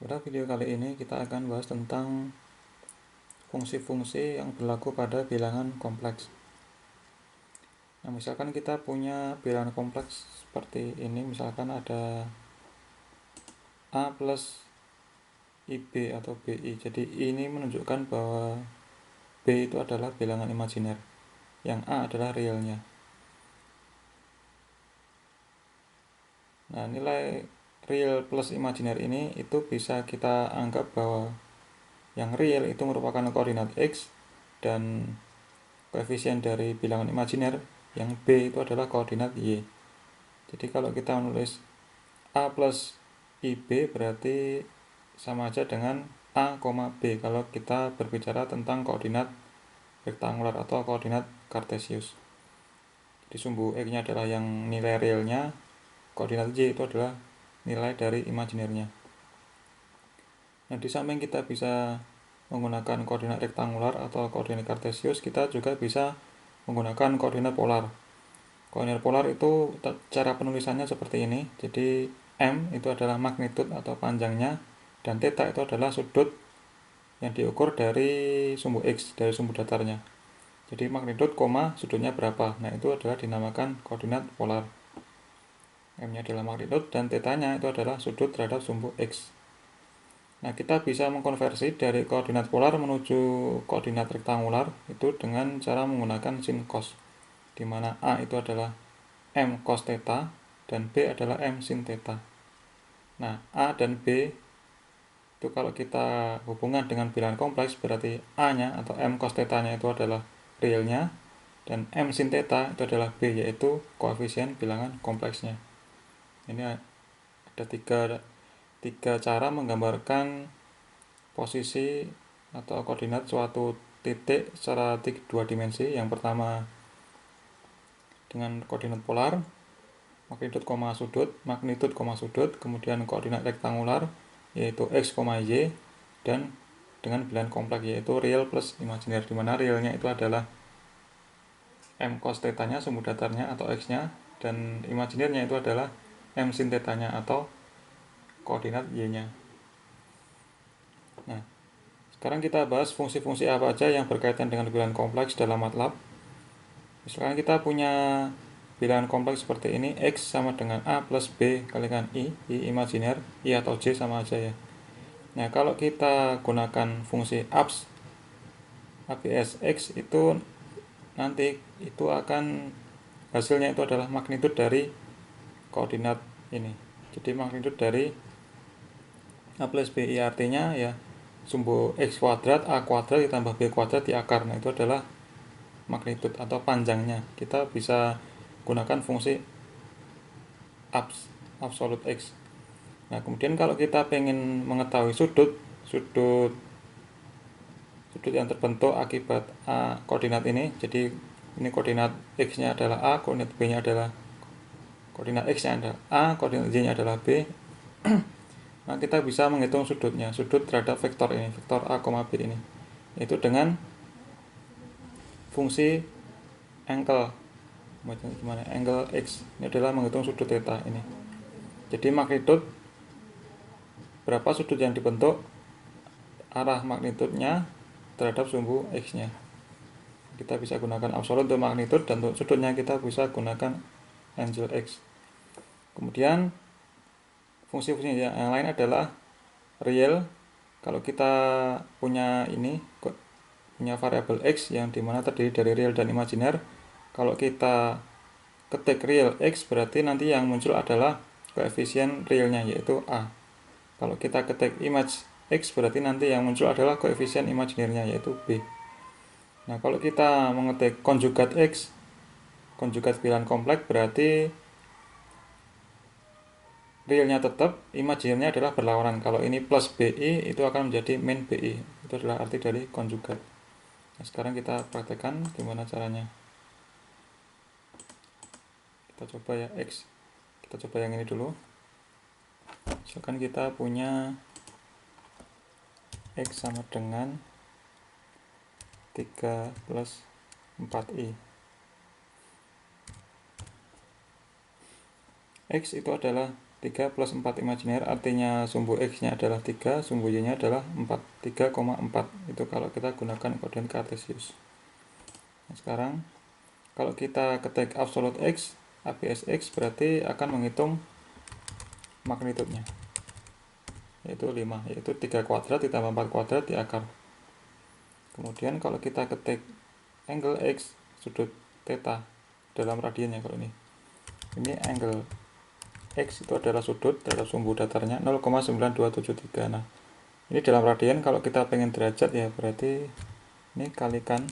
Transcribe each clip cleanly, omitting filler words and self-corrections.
Pada video kali ini kita akan bahas tentang fungsi-fungsi yang berlaku pada bilangan kompleks. Nah, misalkan kita punya bilangan kompleks seperti ini, misalkan ada A plus IB atau BI. Jadi ini menunjukkan bahwa B itu adalah bilangan imajiner, yang A adalah realnya. Nah, nilai real plus imajiner ini itu bisa kita anggap bahwa yang real itu merupakan koordinat X dan koefisien dari bilangan imajiner yang B itu adalah koordinat Y. Jadi kalau kita menulis A plus IB berarti sama aja dengan A, B kalau kita berbicara tentang koordinat rektangular atau koordinat kartesius. Jadi sumbu X-nya adalah yang nilai realnya, koordinat Y itu adalah nilai dari imajinernya. Nah, di samping kita bisa menggunakan koordinat rektangular atau koordinat kartesius, kita juga bisa menggunakan koordinat polar. Koordinat polar itu cara penulisannya seperti ini. Jadi M itu adalah magnitud atau panjangnya, dan theta itu adalah sudut yang diukur dari sumbu X, dari sumbu datarnya. Jadi magnitud, sudutnya berapa. Nah, itu adalah dinamakan koordinat polar. M-nya adalah magnitud dan theta-nya itu adalah sudut terhadap sumbu X. Nah, kita bisa mengkonversi dari koordinat polar menuju koordinat rektangular itu dengan cara menggunakan sin cos, di mana A itu adalah M cos theta dan B adalah M sin theta. Nah, A dan B itu kalau kita hubungan dengan bilangan kompleks berarti A-nya atau M cos theta-nya itu adalah realnya dan M sin theta itu adalah B, yaitu koefisien bilangan kompleksnya. Ini ada tiga cara menggambarkan posisi atau koordinat suatu titik secara dua dimensi. Yang pertama dengan koordinat polar, magnitud, sudut, kemudian koordinat rektangular yaitu X, Y, dan dengan bilangan kompleks yaitu real plus imajiner, di mana realnya itu adalah M cos theta-nya, sumbu datarnya atau X-nya, dan imajinernya itu adalah M sin theta-nya atau koordinat Y-nya. Nah, sekarang kita bahas fungsi-fungsi apa aja yang berkaitan dengan bilangan kompleks dalam MATLAB. Misalkan kita punya bilangan kompleks seperti ini, X sama dengan A plus B kalikan I imajiner, I atau J sama aja ya. Nah, kalau kita gunakan fungsi ABS X itu nanti itu akan hasilnya itu adalah magnitud dari koordinat ini. Jadi magnitud dari A plus B I artinya ya sumbu X kuadrat A kuadrat ditambah B kuadrat di akar. Nah, itu adalah magnitud atau panjangnya. Kita bisa gunakan fungsi absolute X. Nah, kemudian kalau kita pengen mengetahui sudut yang terbentuk akibat A koordinat ini, jadi ini koordinat X-nya adalah A, koordinat B-nya adalah koordinat X-nya adalah A, koordinat Y-nya adalah B. Nah, kita bisa menghitung sudutnya, sudut terhadap vektor ini, vektor A, B ini. Itu dengan fungsi angle. Gimana? Angle X. Ini adalah menghitung sudut theta ini. Jadi magnitud berapa sudut yang dibentuk, arah magnitudnya terhadap sumbu X-nya. Kita bisa gunakan absolut untuk magnitud dan untuk sudutnya kita bisa gunakan angle X. Kemudian fungsi-fungsi yang lain adalah real. Kalau kita punya variabel X yang dimana terdiri dari real dan imajiner, kalau kita ketik real X berarti nanti yang muncul adalah koefisien realnya yaitu A. Kalau kita ketik image X berarti nanti yang muncul adalah koefisien imajinernya yaitu B. Nah, kalau kita mengetik konjugat X, konjugat bilangan kompleks berarti realnya tetap, imajinernya adalah berlawanan. Kalau ini plus BI itu akan menjadi min BI. Itu adalah arti dari konjugat. Nah, sekarang kita praktekkan gimana caranya. Kita coba ya X. Kita coba yang ini dulu. Misalkan kita punya X sama dengan 3 plus 4I. X itu adalah 3 plus 4 imajiner, artinya sumbu X nya adalah 3, sumbu Y nya adalah 4, 3,4. Itu kalau kita gunakan koordinat kartesius. Nah, sekarang kalau kita ketik absolute X, ABS X berarti akan menghitung magnitudenya, yaitu 5, yaitu 3 kuadrat ditambah 4 kuadrat di akar. Kemudian kalau kita ketik angle X, sudut theta dalam radian ya, kalau ini angle X itu adalah sudut terhadap sumbu datarnya 0,9273. Nah, ini dalam radian. Kalau kita pengen derajat ya berarti ini kalikan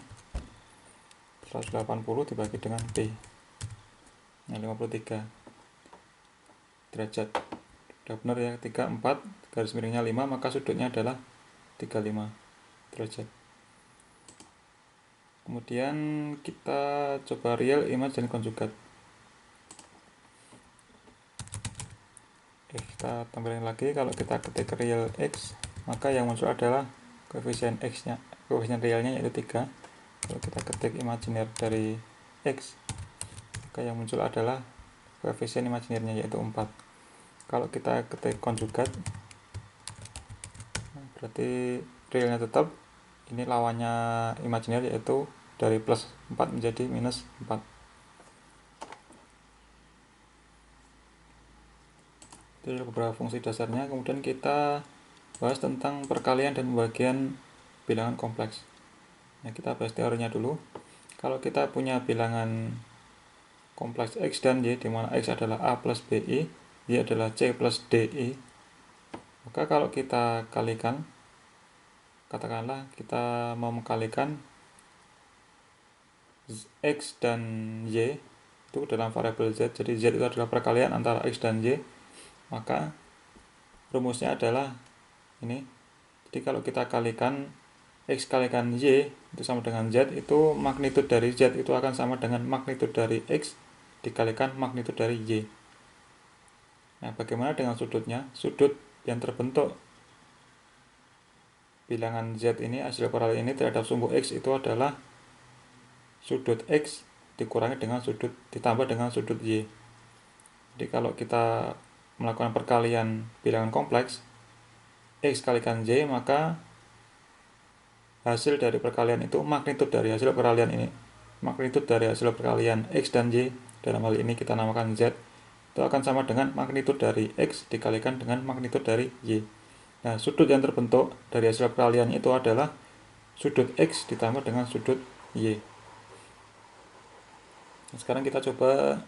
180 dibagi dengan P. Nah, 53 derajat. Sudah benar ya, 34 garis miringnya 5, maka sudutnya adalah 35 derajat. Kemudian kita coba real, image, dan konjugat. Kita tampilkan lagi. Kalau kita ketik real X, maka yang muncul adalah koefisien X nya, koefisien realnya yaitu 3. Kalau kita ketik imajiner dari X, maka yang muncul adalah koefisien imajinernya yaitu 4. Kalau kita ketik konjugat, berarti realnya tetap, ini lawannya imajiner yaitu dari plus 4 menjadi minus 4. Itu beberapa fungsi dasarnya. Kemudian kita bahas tentang perkalian dan pembagian bilangan kompleks. Nah, kita bahas teorinya dulu. Kalau kita punya bilangan kompleks X dan Y, di mana X adalah A plus BI, Y adalah C plus DI, maka kalau kita kalikan, katakanlah kita mau mengkalikan X dan Y itu dalam variabel Z, jadi Z itu adalah perkalian antara X dan Y, maka rumusnya adalah ini. Jadi kalau kita kalikan X kalikan Y itu sama dengan Z, itu magnitud dari Z itu akan sama dengan magnitud dari X dikalikan magnitud dari Y. Nah, bagaimana dengan sudutnya? Sudut yang terbentuk bilangan Z ini, hasil peralihan ini terhadap sumbu X itu adalah sudut X dikurangi dengan sudut, ditambah dengan sudut Y. Jadi kalau kita melakukan perkalian bilangan kompleks X kalikan Y, maka hasil dari perkalian itu magnitud dari hasil perkalian ini. Magnitud dari hasil perkalian X dan Y, dalam hal ini kita namakan Z, itu akan sama dengan magnitud dari X dikalikan dengan magnitud dari Y. Nah, sudut yang terbentuk dari hasil perkalian itu adalah sudut X ditambah dengan sudut Y. Nah, sekarang kita coba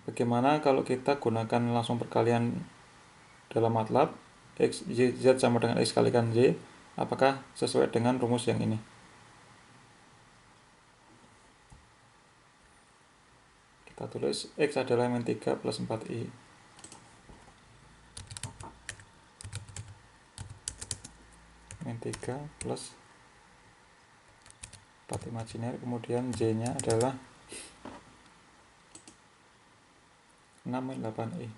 bagaimana kalau kita gunakan langsung perkalian dalam MATLAB. X, Y, Z sama dengan X kalikan Y, apakah sesuai dengan rumus yang ini? Kita tulis X adalah min 3 plus 4I. Min 3 plus 4 imajiner, kemudian Y nya adalah 6 min 8I.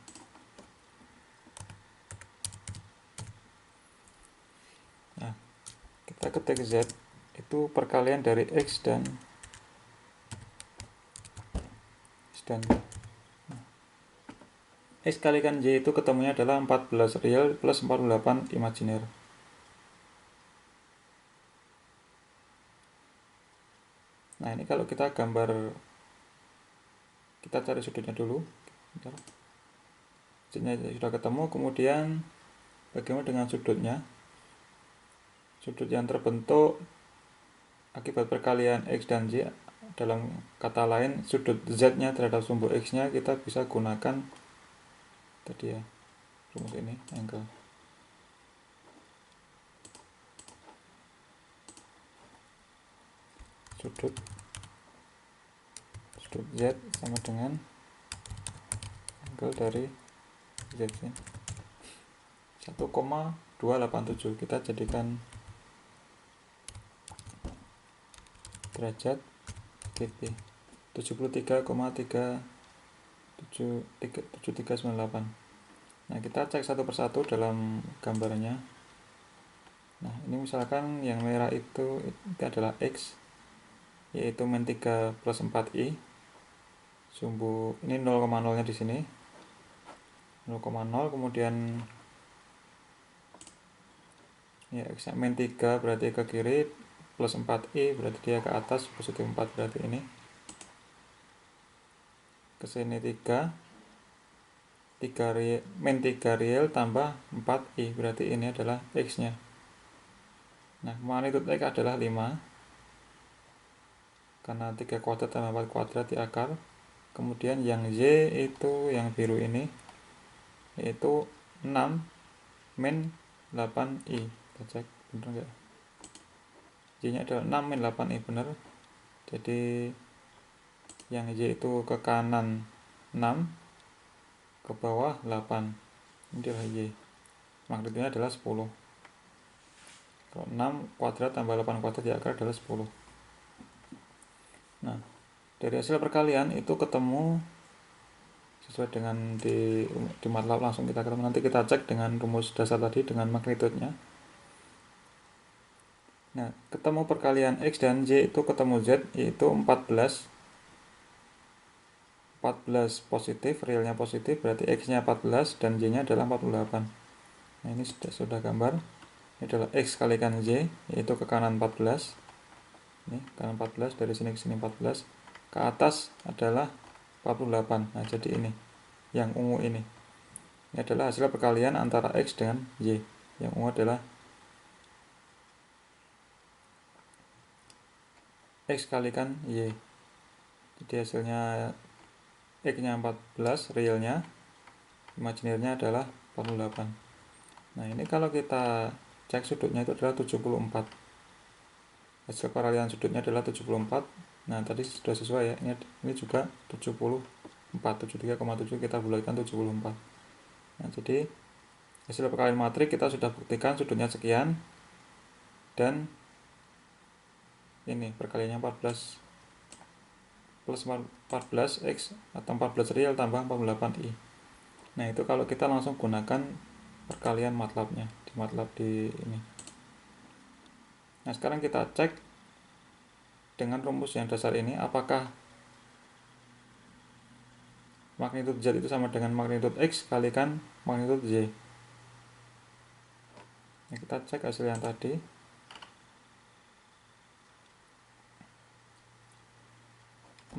Nah, kita ketik Z itu perkalian dari X dan Y. Nah, X kalikan Y itu ketemunya adalah 14 real plus 48 imajiner. Nah, ini kalau kita gambar, kita cari sudutnya dulu. Sudutnya sudah ketemu, kemudian bagaimana dengan sudutnya? Sudut yang terbentuk akibat perkalian X dan Y, dalam kata lain sudut Z nya terhadap sumbu X nya, kita bisa gunakan tadi ya, rumus ini, angle. Sudut Z sama dengan angle dari Z nya 1,287. Kita jadikan derajat GP 73,7398. Nah, kita cek satu persatu dalam gambarnya. Nah, ini misalkan yang merah itu adalah X, yaitu min 3 plus 4I. Sumbu ini 0,0 nya di sini. 0,0, kemudian ya x min 3 berarti ke kiri, plus 4i berarti dia ke atas, positif 4 berarti ini ke sini 3 min 3 real tambah 4i berarti ini adalah x nya. Nah magnitude x adalah 5 karena 3 kuadrat tambah 4 kuadrat di akar. Kemudian yang y itu yang biru ini yaitu 6 min 8i. Kita cek bener nggak, y nya adalah 6 min 8i, bener. Jadi yang y itu ke kanan 6, ke bawah 8, ini adalah y, magnitudenya adalah 10. Kalau 6 kuadrat tambah 8 kuadrat di akar adalah 10. Nah dari hasil perkalian itu ketemu sesuai dengan di MATLAB, langsung kita ketemu. Nanti kita cek dengan rumus dasar tadi dengan magnitudenya. Nah ketemu perkalian x dan y itu ketemu z, yaitu 14 positif, realnya positif, berarti x nya 14 dan y nya adalah 48. Nah ini sudah gambar. Ini adalah x kalikan y, yaitu ke kanan 14, ini kanan 14, dari sini ke sini 14, ke atas adalah 48. Nah jadi ini yang ungu ini adalah hasil perkalian antara x dengan y. Yang ungu adalah x kalikan y. Jadi hasilnya x nya 14 realnya, imajinernya adalah 48. Nah ini kalau kita cek sudutnya itu adalah 74. Hasil peralihan sudutnya adalah 74. Nah tadi sudah sesuai ya, ini juga 74, 73,7 kita bulatkan 74. Nah jadi hasil perkalian matrik kita sudah buktikan sudutnya sekian, dan ini perkaliannya 14 plus 14x atau 14 real tambah 48i. Nah itu kalau kita langsung gunakan perkalian MATLAB-nya di MATLAB di ini. Nah sekarang kita cek dengan rumus yang dasar ini, apakah magnitude z itu sama dengan magnitude x kalikan magnitude y. Nah, kita cek hasil yang tadi.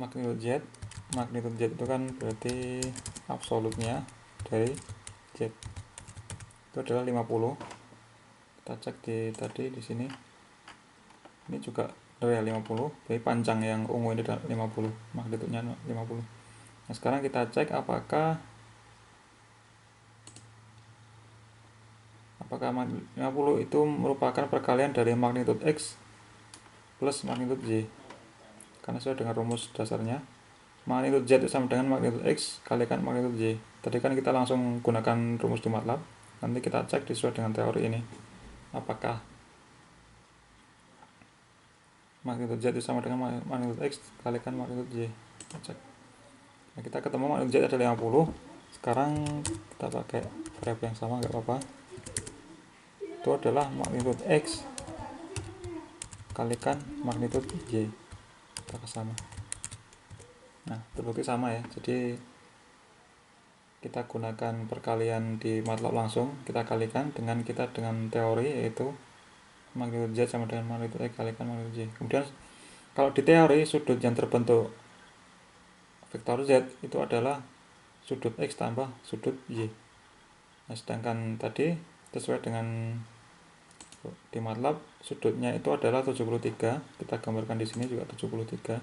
Magnitude z itu kan berarti absolutnya dari z itu adalah 50. Kita cek di sini. Ini juga real 50, jadi panjang yang ungu ini adalah 50, magnitudenya 50. Nah sekarang kita cek apakah 50 itu merupakan perkalian dari magnitude x plus magnitude y. Karena sesuai dengan rumus dasarnya, magnitude z itu sama dengan magnitude x kalikan magnitude y. Tadi kan kita langsung gunakan rumus di MATLAB. Nanti kita cek sesuai dengan teori ini, apakah magnitude z itu sama dengan magnitude x kalikan magnitude y. Kita cek. Nah, kita ketemu magnitude z adalah 50. Sekarang kita pakai variabel yang sama, nggak apa-apa. Itu adalah magnitude x kalikan magnitude y. Kita sama. Nah terbukti sama ya. Jadi kita gunakan perkalian di MATLAB langsung, kita kalikan dengan teori, yaitu magnitude z sama dengan magnitude x kalikan magnitude y. Kemudian kalau di teori sudut yang terbentuk vektor z itu adalah sudut x tambah sudut y. Nah sedangkan tadi sesuai dengan di MATLAB sudutnya itu adalah 73. Kita gambarkan di sini juga 73,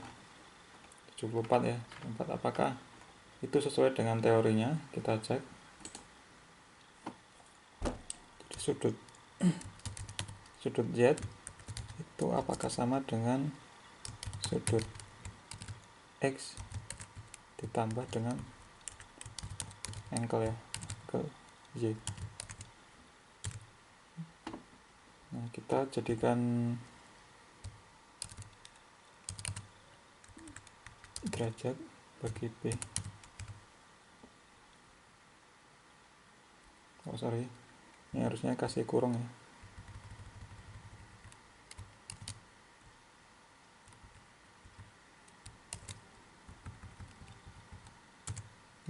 74 ya, 74. Apakah itu sesuai dengan teorinya? Kita cek. Jadi sudut z itu apakah sama dengan sudut x ditambah dengan angle ya, angle y. Nah kita jadikan derajat bagi b. Oh sorry, ini harusnya kasih kurung ya.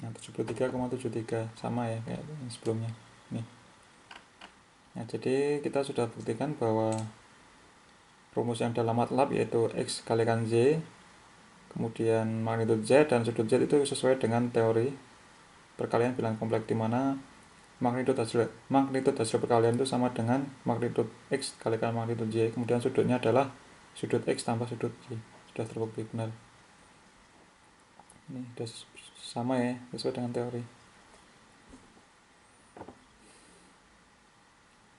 Nah 73,73 sama ya kayak yang sebelumnya nih. Nah, jadi kita sudah buktikan bahwa rumus yang dalam MATLAB yaitu X kalikan Z, kemudian magnitudo Z dan sudut Z itu sesuai dengan teori perkalian bilangan kompleks, di mana magnitudo hasil perkalian itu sama dengan magnitudo X kalikan magnitudo Y, kemudian sudutnya adalah sudut X tambah sudut Y. Sudah terbukti benar. Ini sudah sama ya, sesuai dengan teori.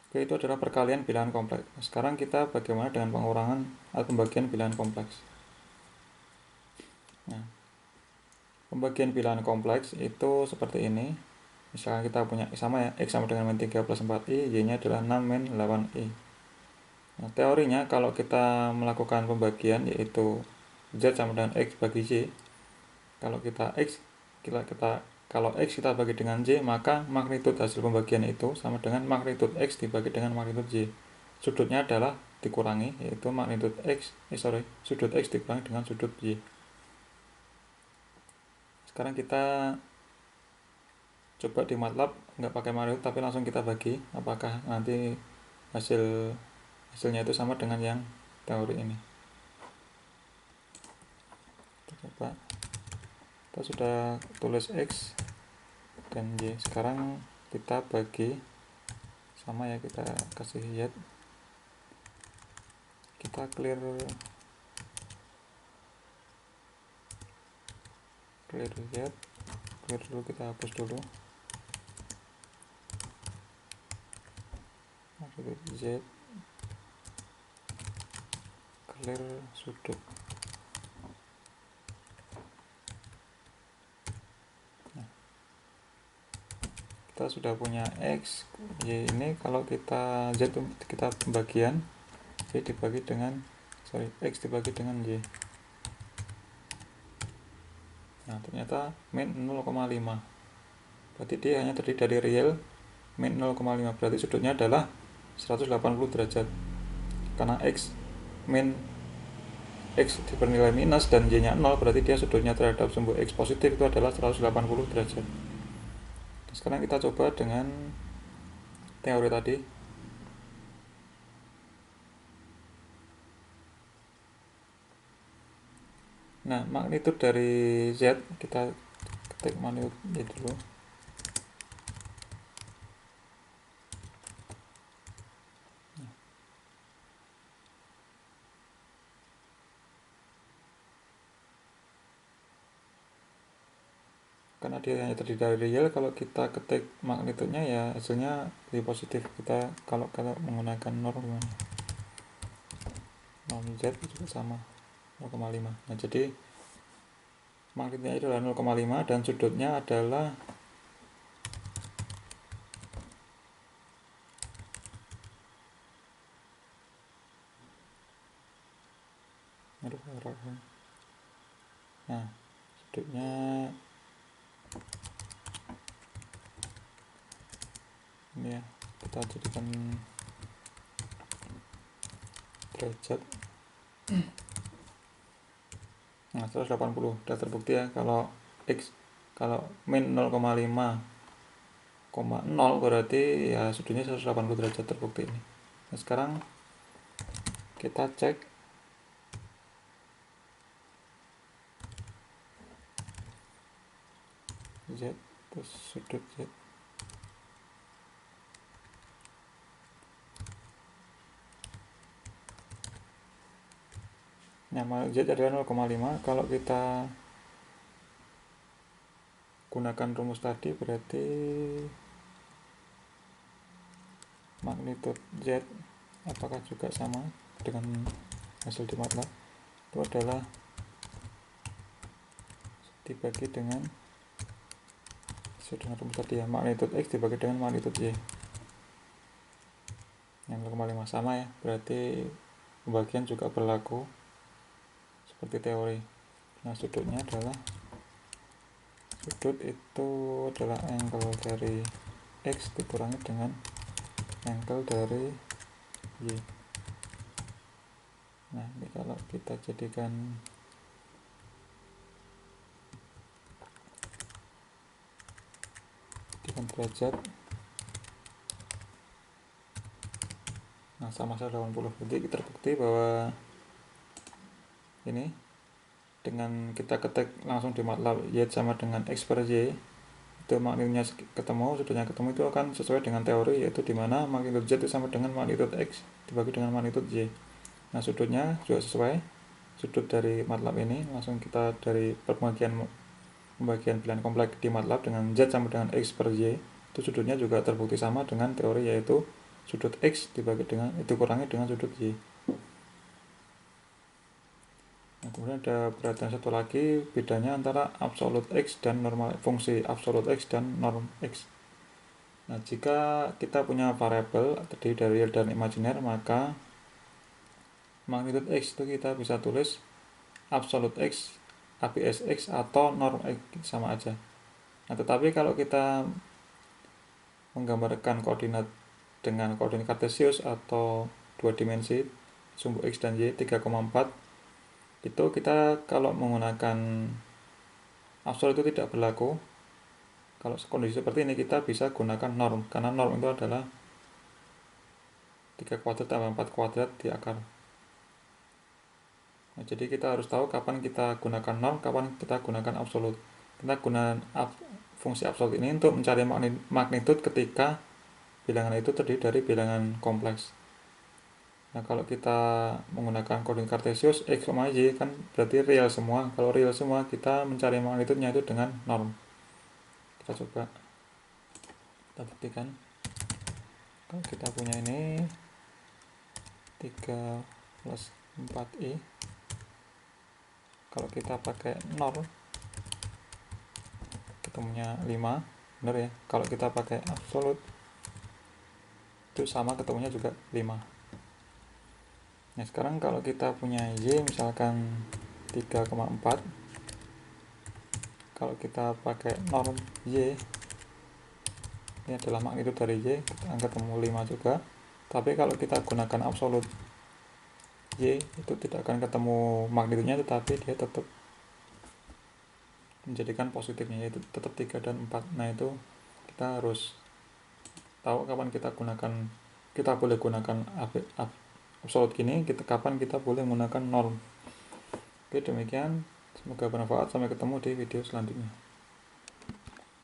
Oke, itu adalah perkalian bilangan kompleks. Sekarang kita bagaimana dengan pengurangan atau pembagian bilangan kompleks. Nah, pembagian bilangan kompleks itu seperti ini. Misalkan kita punya sama ya, X sama dengan min 3 plus 4i, Y-nya adalah 6 min 8i. Nah, teorinya kalau kita melakukan pembagian yaitu Z sama dengan X bagi Y, kalau X kita bagi dengan Y, maka magnitudo hasil pembagian itu sama dengan magnitudo X dibagi dengan magnitudo Y. Sudutnya adalah dikurangi, yaitu sudut X dikurangi dengan sudut Y. Sekarang kita coba di MATLAB nggak pakai magnitudo tapi langsung kita bagi, apakah nanti hasilnya itu sama dengan yang teori ini. Kita coba. Kita sudah tulis X dan Y. Sekarang kita bagi sama ya, kita kasih Z. Kita clear Z, clear dulu, kita hapus dulu Z, clear sudut. Nah, kita sudah punya X, Y ini. Kalau kita Z kita pembagian X dibagi dengan Y. Nah, ternyata min 0,5. Berarti dia hanya terdiri dari real min 0,5. Berarti sudutnya adalah 180 derajat. Karena X bernilai minus dan Y-nya 0, berarti dia sudutnya terhadap sumbu X positif itu adalah 180 derajat. Nah, sekarang kita coba dengan teori tadi. Nah, magnitudo dari Z, kita ketik magnitudo Y dulu. Karena dia hanya terdiri dari real, kalau kita ketik magnitudenya ya hasilnya lebih positif. Kita kalau menggunakan norm gimana? Norm Z juga sama 0,5. Nah, jadi magnitudenya adalah 0,5 dan sudutnya adalah sudutnya ini ya, kita jadikan derajat. Nah, 180 sudah terbukti ya, kalau min 0,5,0 berarti ya sudutnya 180 derajat, terbukti ini. Nah, sekarang kita cek Z terus sudut Z. Nah, Z adalah 0,5. Kalau kita gunakan rumus tadi, berarti magnitudo Z apakah juga sama dengan hasil di MATLAB? Itu adalah dibagi dengan rumus tadi ya, magnitudo X dibagi dengan magnitudo Y. Yang 0,5 sama ya, berarti pembagian juga berlaku seperti teori. Nah, sudut itu adalah angle dari X dikurangi dengan angle dari Y. Nah, ini kalau kita jadikan dengan derajat. Nah, sama 180. Jadi terbukti bahwa ini dengan kita ketik langsung di MATLAB y sama dengan x per y, itu magnitudnya ketemu, sudutnya ketemu, itu akan sesuai dengan teori, yaitu dimana magnitudo z itu sama dengan magnitudo x dibagi dengan magnitudo y. Nah, sudutnya juga sesuai sudut dari MATLAB ini. Langsung kita dari pembagian pilihan kompleks di MATLAB dengan z sama dengan x per y, itu sudutnya juga terbukti sama dengan teori, yaitu sudut x dibagi dengan itu kurangi dengan sudut y. Nah, kemudian ada perhatian satu lagi, bedanya antara absolute x dan normal, fungsi absolute x dan norm x. Nah, jika kita punya variabel terdiri dari real dan imajiner, maka magnitude x itu kita bisa tulis absolute x, ABS x, atau norm x, sama aja. Nah, tetapi kalau kita menggambarkan koordinat dengan koordinat kartesius atau dua dimensi, sumbu x dan y 3,4, itu kita kalau menggunakan absolut itu tidak berlaku. Kalau kondisi seperti ini kita bisa gunakan norm, karena norm itu adalah 3 kuadrat tambah 4 kuadrat di akar. Nah, jadi kita harus tahu kapan kita gunakan norm, kapan kita gunakan absolut. Kita gunakan fungsi absolut ini untuk mencari magnitude ketika bilangan itu terdiri dari bilangan kompleks. Nah, kalau kita menggunakan koordinat kartesius x, y kan berarti real semua. Kalau real semua, kita mencari magnitudenya itu dengan norm. Kita coba, kita buktikan. Kalau kita punya ini 3 plus 4i, kalau kita pakai norm ketemunya 5, benar ya. Kalau kita pakai absolut itu sama, ketemunya juga 5. Nah, sekarang kalau kita punya y misalkan 3,4, kalau kita pakai norm y, ini adalah magnitudo dari y, kita ketemu 5 juga. Tapi kalau kita gunakan absolut y, itu tidak akan ketemu magnitudenya, tetapi dia tetap menjadikan positifnya, yaitu tetap 3 dan 4. Nah, itu kita harus tahu kapan kita boleh gunakan absolut gini, kapan kita boleh menggunakan norm. Oke, demikian, semoga bermanfaat. Sampai ketemu di video selanjutnya.